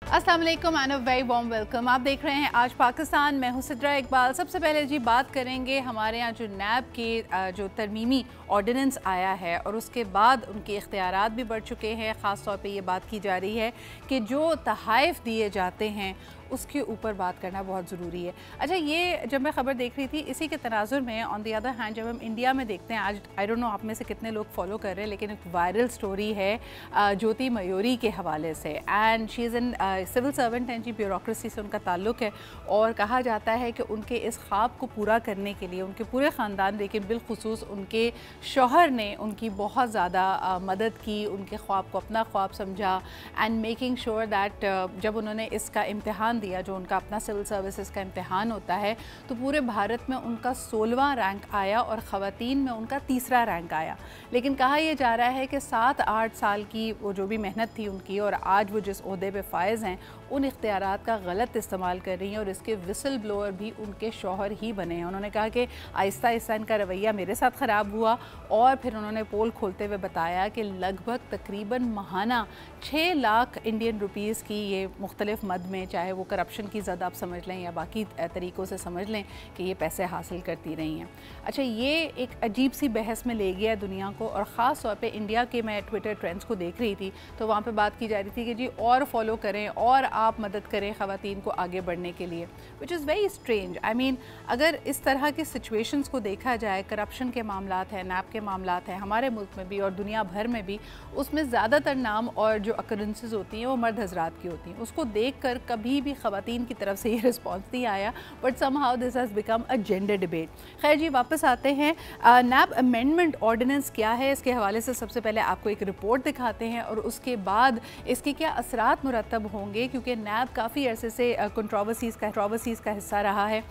अस्सलाम वालेकुम and a very warm welcome. आप देख रहे हैं आज पाकिस्तान। मैं हूं सिद्रा इकबाल। सबसे पहले जी बात करेंगे हमारे यहाँ जो नैब के जो तरमीमी ऑर्डिनेंस आया है और उसके बाद उनके इख्तियारात भी बढ़ चुके हैं। ख़ास तौर पे ये बात की जा रही है कि जो तहाइफ़ दिए जाते हैं उसके ऊपर बात करना बहुत ज़रूरी है। अच्छा, ये जब मैं ख़बर देख रही थी इसी के तनाजुर में ऑन द अदर हैंड जब हम इंडिया में देखते हैं, आज आई डोंट नो आप में से कितने लोग फॉलो कर रहे हैं, लेकिन एक वायरल स्टोरी है ज्योति मयूरी के हवाले से। And she is an civil servant हैं जी, ब्यूरोक्रेसी से उनका ताल्लुक़ है और कहा जाता है कि उनके इस ख्वाब को पूरा करने के लिए उनके पूरे ख़ानदान, लेकिन बिलखुसूस उनके शौहर ने उनकी बहुत ज़्यादा मदद की, उनके ख्वाब को अपना ख्वाब समझा एंड मेकिंग श्योर दैट जब उन्होंने इसका इम्तिहान दिया, जो उनका अपना सिविल सर्विसेज का इम्तिहान होता है, तो पूरे भारत में उनका 16वां रैंक आया और ख़वातीन में उनका 3रा रैंक आया। लेकिन कहा यह जा रहा है कि 7-8 साल की वो जो भी मेहनत थी उनकी और आज वो जिस ओहदे पे फायज़ हैं, उन इख्तियारात का गलत इस्तेमाल कर रही हैं और इसके विसल ब्लोअर भी उनके शौहर ही बने हैं। उन्होंने कहा कि आहिस्ता आहिस्ता इनका रवैया मेरे साथ ख़राब हुआ और फिर उन्होंने पोल खोलते हुए बताया कि लगभग तकरीबन माहाना 6 लाख इंडियन रुपीज़ की ये मुख्तलिफ मद में, चाहे वो करप्शन की ज़द आप समझ लें या बाकी तरीक़ों से समझ लें, कि ये पैसे हासिल करती रही हैं। अच्छा, ये एक अजीब सी बहस में ले गया है दुनिया को और ख़ास तौर पे इंडिया के। मैं ट्विटर ट्रेंड्स को देख रही थी तो वहाँ पे बात की जा रही थी कि जी और फॉलो करें और आप मदद करें ख़वातीन को आगे बढ़ने के लिए, which is very strange. I mean, अगर इस तरह की सिचुएशंस को देखा जाए, करप्शन के मामलात हैं, नैब के मामलात हैं हमारे मुल्क में भी और दुनिया भर में भी, उसमें ज़्यादातर नाम और जो अकरेंसेस होती हैं वो मर्द हजरात की होती हैं। उसको देख कर कभी भी ख़वातीन की तरफ से ये रिस्पॉन्स नहीं आया, but somehow this has become a gender debate. खैर जी, वापस आते हैं। नैब अमेंडमेंट ऑर्डिनेंस क्या है, इसके हवाले से सबसे पहले आपको एक रिपोर्ट दिखाते हैं और उसके बाद इसके क्या असरात मुरतब होंगे, क्योंकि नैब काफ़ी अरसे से कंट्रोवर्सीज़ का हिस्सा रहा है।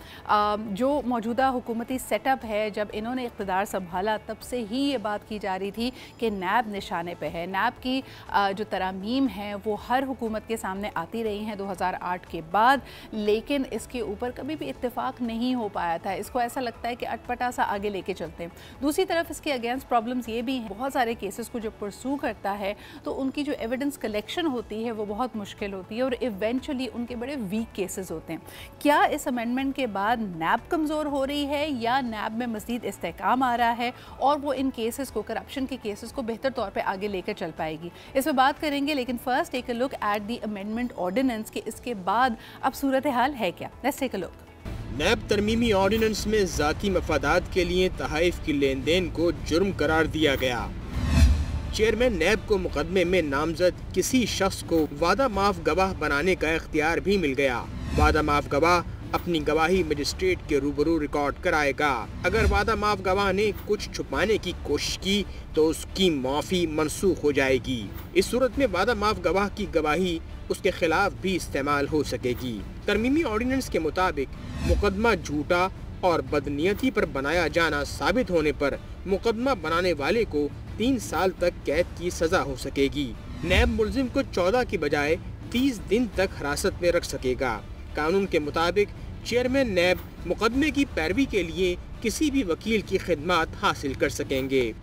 जो मौजूदा हुकूमती सेटअप है, जब इन्होंने इक़्तिदार संभाला तब से ही ये बात की जा रही थी कि नैब निशाने पे है। नैब की जो तरामीम हैं वो हर हुकूमत के सामने आती रही हैं 2008 के बाद, लेकिन इसके ऊपर कभी भी इत्तेफाक नहीं हो पाया था। इसको ऐसा लगता है कि अटपटा सा आगे लेके चलते हैं। दूसरी तरफ इसके अगेंस्ट प्रॉब्लम्स ये भी हैं, बहुत सारे केसेस को जब परसू करता है तो उनकी जो एविडेंस कलेक्शन होती है वो बहुत मुश्किल होती है और इवेंचुअली उनके बड़े वीक केसेस होते हैं। क्या इस अमेंडमेंट के बाद नैब कमज़ोर हो रही है या नैब में मज़ीद इस्तेहकाम आ रहा है और वो इन केसेस को, करप्शन के केसेस को बेहतर तौर पर आगे लेकर चल पाएगी, इस पर बात करेंगे। लेकिन first take a look at the amendment ordinance कि इसके बाद अब सूरत हाल है क्या। Let's take a look. नैब तरमीमी ऑर्डिनेंस में ज़ाती मफादात के लिए तहाइफ की लेन देन को जुर्म करार दिया गया। चेयरमैन नैब को मुकदमे में नामजद किसी शख्स को वादा माफ गवाह बनाने का इख्तियार भी मिल गया। वादा माफ गवाह अपनी गवाही मजिस्ट्रेट के रूबरू रिकॉर्ड कराएगा। अगर वादा माफ गवाह ने कुछ छुपाने की कोशिश की तो उसकी माफ़ी मनसूख हो जाएगी। इस सूरत में वादा माफ गवाह की गवाही उसके खिलाफ भी इस्तेमाल हो सकेगी। तरमीमी ऑर्डिनेंस के मुताबिक मुकदमा झूठा और बदनीयती पर बनाया जाना साबित होने पर मुकदमा बनाने वाले को 3 साल तक कैद की सजा हो सकेगी। नैब मुलजिम को 14 की बजाय 30 दिन तक हिरासत में रख सकेगा। कानून के मुताबिक चेयरमैन नैब मुकदमे की पैरवी के लिए किसी भी वकील की खिदमत हासिल कर सकेंगे।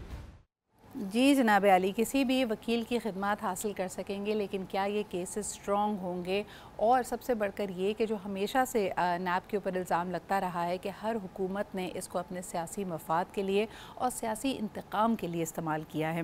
जी जनाब अली, किसी भी वकील की खिदमत हासिल कर सकेंगे, लेकिन क्या ये केसेस स्ट्रॉन्ग होंगे? और सबसे बढ़कर ये कि जो हमेशा से नैब के ऊपर इल्ज़ाम लगता रहा है कि हर हुकूमत ने इसको अपने सियासी मफाद के लिए और सियासी इंतकाम के लिए इस्तेमाल किया है।